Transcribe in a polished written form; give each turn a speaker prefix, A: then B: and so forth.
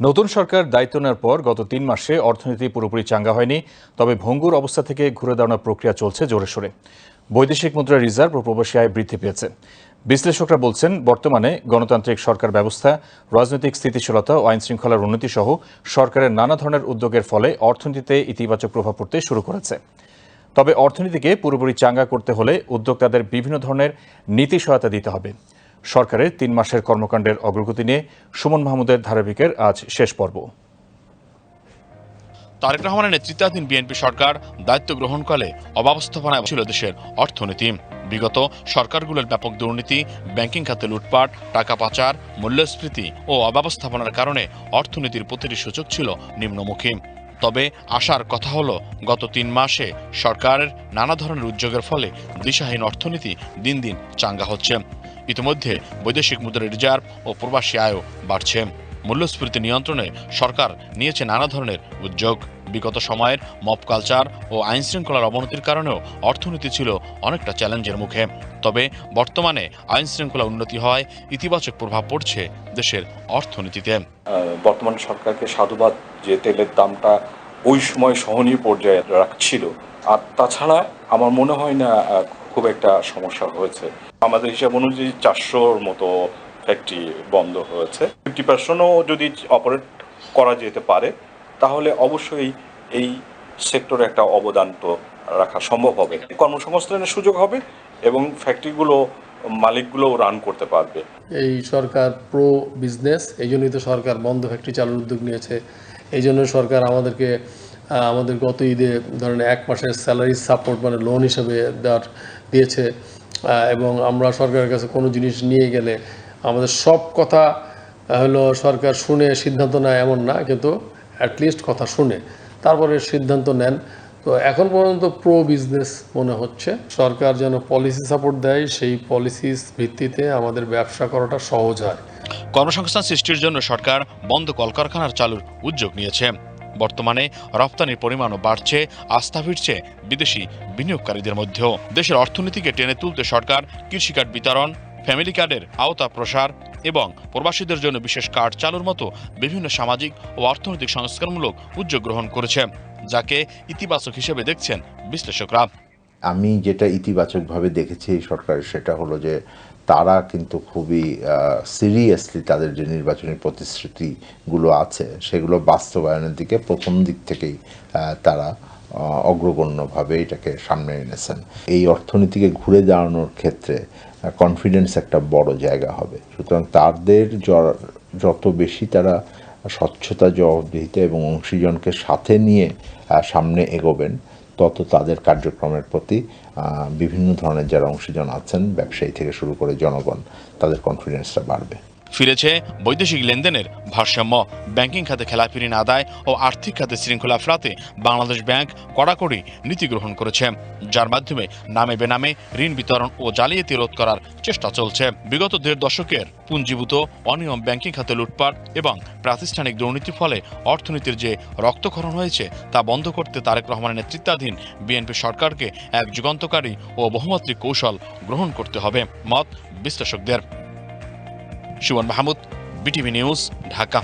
A: নতুন সরকার দায়িত্ব নেওয়ার পর গত ৩ মাসে অর্থনীতি পুরোপুরি চাঙ্গা হয়নি, তবে ভঙ্গুর অবস্থা থেকে ঘুরে দাঁড়ানোর প্রক্রিয়া চলছে জোরে সোরে। বৈদেশিক মুদ্রা রিজার্ভ ও প্রবাসী আয় বৃদ্ধি পেয়েছে। বিশ্লেষকরা বলছেন, বর্তমানে গণতান্ত্রিক সরকার ব্যবস্থা, রাজনৈতিক স্থিতিশীলতা ও আইন শৃঙ্খলার উন্নতি সহ সরকারের নানা ধরনের উদ্যোগের ফলে অর্থনীতিতে ইতিবাচক প্রভাব পড়তে শুরু করেছে। তবে অর্থনীতিকে পুরোপুরি চাঙ্গা করতে হলে উদ্যোক্তাদের বিভিন্ন ধরনের নীতি সহায়তা দিতে হবে। সরকারের ৩ মাসের কর্মকাণ্ডের অগ্রগতি নিয়ে সুমন মাহমুদের ধারাবাহিকের আজ শেষ পর্ব।
B: তারেক রহমানের নেতৃত্বাধীন বিএনপি সরকার দায়িত্ব গ্রহণকালে অব্যবস্থাপনায় ছিল দেশের অর্থনীতি। বিগত সরকারগুলোর ব্যাপক দুর্নীতি, ব্যাংকিং খাতে লুটপাট, টাকা পাচার, মূল্যস্ফীতি ও অব্যবস্থাপনার কারণে অর্থনীতির প্রতিটি সূচক ছিল নিম্নমুখী। তবে আশার কথা হলো, গত ৩ মাসে সরকারের নানা ধরনের উদ্যোগের ফলে দিশাহীন অর্থনীতি দিন দিন চাঙ্গা হচ্ছে। ইতিমধ্যে বৈদেশিক মুদ্রা রিজার্ভ ও প্রবাসী আয়ও বাড়ছে। মূল্যস্ফীতি নিয়ন্ত্রণে সরকার নিয়েছে নানা ধরনের উদ্যোগ। বিগত সময়ের মব কালচার ও আইন শৃঙ্খলার অবনতির কারণেও অর্থনীতি ছিল অনেকটা চ্যালেঞ্জের মুখে। তবে বর্তমানে আইন শৃঙ্খলা উন্নতি হয়, ইতিবাচক প্রভাব পড়ছে দেশের অর্থনীতিতে।
C: বর্তমান সরকারকে সাধুবাদ যে তেলের দামটা ওই সময় সহনীয় পর্যায়ে রাখছিল। আর তাছাড়া আমার মনে হয় না খুব একটা সমস্যা হয়েছে। আমাদের হিসাব অনুযায়ী 400-র মতো ফ্যাক্টরি বন্ধ হয়েছে। 50%ও যদি অপারেট করা যেতে পারে তাহলে অবশ্যই এই সেক্টরে একটা অবদান তো রাখা সম্ভব হবে। কর্মসংস্থানের সুযোগ হবে এবং ফ্যাক্টরিগুলো মালিকগুলো রান করতে পারবে।
D: এই সরকার প্রো বিজনেস, এই জন্যই তো সরকার বন্ধ ফ্যাক্টরি চালুর উদ্যোগ নিয়েছে। এই জন্য সরকার আমাদের গত ঈদে ধরেন 1 মাসের স্যালারি সাপোর্ট মানে লোন হিসেবে দিয়েছে। এবং আমরা সরকারের কাছে কোনো জিনিস নিয়ে গেলে আমাদের সব কথা হলো সরকার শুনে সিদ্ধান্ত নেয় এমন না, কিন্তু অ্যাটলিস্ট কথা শুনে তারপরে সিদ্ধান্ত নেন। তো এখন পর্যন্ত প্রো বিজনেস মনে হচ্ছে। সরকার যেন পলিসি সাপোর্ট দেয়, সেই পলিসির ভিত্তিতে আমাদের ব্যবসা করাটা সহজ হয়।
B: কর্মসংস্থান সৃষ্টির জন্য সরকার বন্ধ কলকারখানার চালুর উদ্যোগ নিয়েছে। বর্তমানে রপ্তানির পরিমাণও বাড়ছে, আস্থা ফিরছে বিদেশি বিনিয়োগকারীদের মধ্যেও। দেশের অর্থনীতিকে টেনে তুলতে সরকার কৃষি কার্ড বিতরণ, ফ্যামিলি কার্ডের আওতা প্রসার এবং প্রবাসীদের জন্য বিশেষ কার্ড চালুর মতো বিভিন্ন সামাজিক ও অর্থনৈতিক সংস্কারমূলক উদ্যোগ গ্রহণ করেছে, যাকে ইতিবাচক হিসেবে দেখছেন বিশ্লেষকরা।
E: আমি যেটা ইতিবাচকভাবে দেখেছি এই সরকারের, সেটা হলো যে তারা কিন্তু খুবই সিরিয়াসলি তাদের যে নির্বাচনী প্রতিশ্রুতিগুলো আছে সেগুলো বাস্তবায়নের দিকে প্রথম দিক থেকেই তারা অগ্রগণ্যভাবে এটাকে সামনে এনেছেন। এই অর্থনীতিকে ঘুরে দাঁড়ানোর ক্ষেত্রে কনফিডেন্স একটা বড় জায়গা হবে। সুতরাং তাদের যত বেশি তারা স্বচ্ছতা, জবাবদিহিতা এবং অংশীজনকে সাথে নিয়ে সামনে এগোবেন, তত তাদের কার্যক্রমের প্রতি বিভিন্ন ধরনের যারা অংশীজন আছেন, ব্যবসায়ী থেকে শুরু করে জনগণ, তাদের কনফিডেন্সটা বাড়বে।
B: ফিরেছে বৈদেশিক লেনদেনের ভারসাম্য। ব্যাংকিং খাতে খেলাপিরিন আদায় ও আর্থিক খাতে শৃঙ্খলা ফেরাতে বাংলাদেশ ব্যাংক কড়াকড়ি নীতি গ্রহণ করেছে, যার মাধ্যমে নামে বেনামে ঋণ বিতরণ ও জালিয়াতি রোধ করার চেষ্টা চলছে। বিগত 1.5 দশকের পুঞ্জীভূত অনিয়ম, ব্যাংকিং খাতে লুটপাট এবং প্রাতিষ্ঠানিক দুর্নীতির ফলে অর্থনীতির যে রক্তক্ষরণ হয়েছে তা বন্ধ করতে তারেক রহমানের নেতৃত্বাধীন বিএনপি সরকারকে এক যুগান্তকারী ও বহুমাত্রিক কৌশল গ্রহণ করতে হবে মত বিশ্লেষকদের। Suman Mahmud, BTV news, Dhaka.